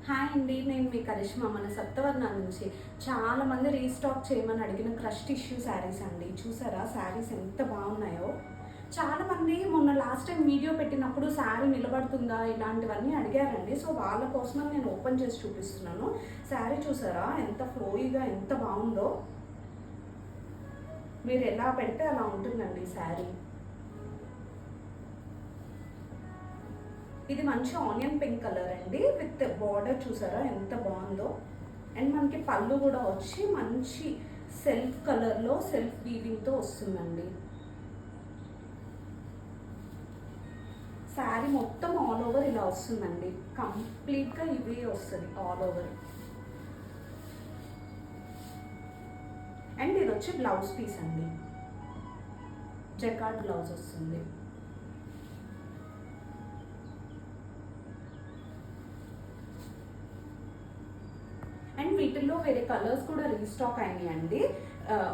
Hi అండి, నేను మీ కరిష్మా. మన సప్తవర్ణ నుంచి చాలామంది రీస్టాక్ చేయమని అడిగిన క్రష్ టిష్యూ శారీస్ అండి. చూసారా శారీస్ ఎంత బాగున్నాయో. చాలామంది మొన్న లాస్ట్ టైం వీడియో పెట్టినప్పుడు శారీ నిలబడుతుందా ఇలాంటివన్నీ అడిగారండి. సో వాళ్ళ కోసం నేను ఓపెన్ చేసి చూపిస్తున్నాను. శారీ చూసారా ఎంత ఫ్లోయిగా ఎంత బాగుందో. మీరు ఎలా పెడితే అలా ఉంటుందండి శారీ. ఇది మంచి ఆనియన్ పింక్ కలర్ అండి, విత్ బార్డర్ చూసారా ఎంత బాగుందో. అండ్ మనకి పళ్ళు కూడా వచ్చి మంచి సెల్ఫ్ కలర్లో సెల్ఫ్ వీవింగ్తో వస్తుందండి. శారీ మొత్తం ఆల్ ఓవర్ ఇలా వస్తుందండి, కంప్లీట్గా ఇవే వస్తుంది ఆల్ ఓవర్. అండ్ ఇది వచ్చి బ్లౌజ్ పీస్ అండి, జకార్డ్ బ్లౌజ్ వస్తుంది. అండ్ వీటిల్లో వేరే కలర్స్ కూడా రీస్టాక్ అయినాయి అండి.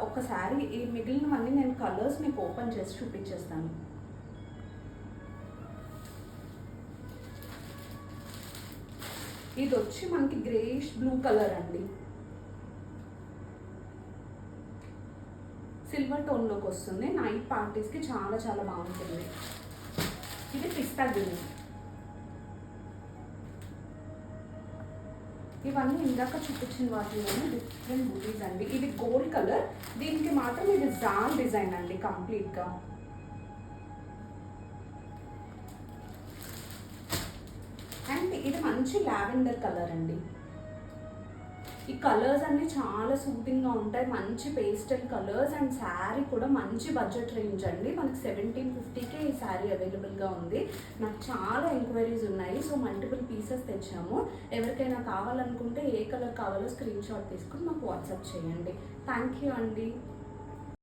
ఒకసారి ఈ మిగిలినవన్నీ నేను కలర్స్ మీకు ఓపెన్ చేసి చూపించేస్తాను. ఇది వచ్చి మనకి గ్రేష్ బ్లూ కలర్ అండి, సిల్వర్ టోన్లోకి వస్తుంది. నైట్ పార్టీస్కి చాలా చాలా బాగుంటుంది. ఇది పిస్తా గ్రీన్. ఇవన్నీ ఇందాక చూపించిన వాటిలోనే డిఫరెంట్ బూటీస్ అండి. ఇది గోల్డ్ కలర్, దీనికి మాత్రం ఇది జాల్ డిజైన్ అండి కంప్లీట్గా. అండ్ ఇది మంచి లావెండర్ కలర్ అండి. ఈ కలర్స్ అన్నీ చాలా సూటింగ్గా ఉంటాయి, మంచి పేస్టల్ కలర్స్. అండ్ శారీ కూడా మంచి బడ్జెట్ రేంజ్ అండి. మనకి 1750కే ఈ శారీ అవైలబుల్గా ఉంది. నాకు చాలా ఎంక్వైరీస్ ఉన్నాయి, సో మల్టిపుల్ పీసెస్ తెచ్చాము. ఎవరికైనా కావాలనుకుంటే ఏ కలర్ కావాలో స్క్రీన్ షాట్ తీసుకుని మాకు వాట్సాప్ చేయండి. థ్యాంక్ యూ అండి.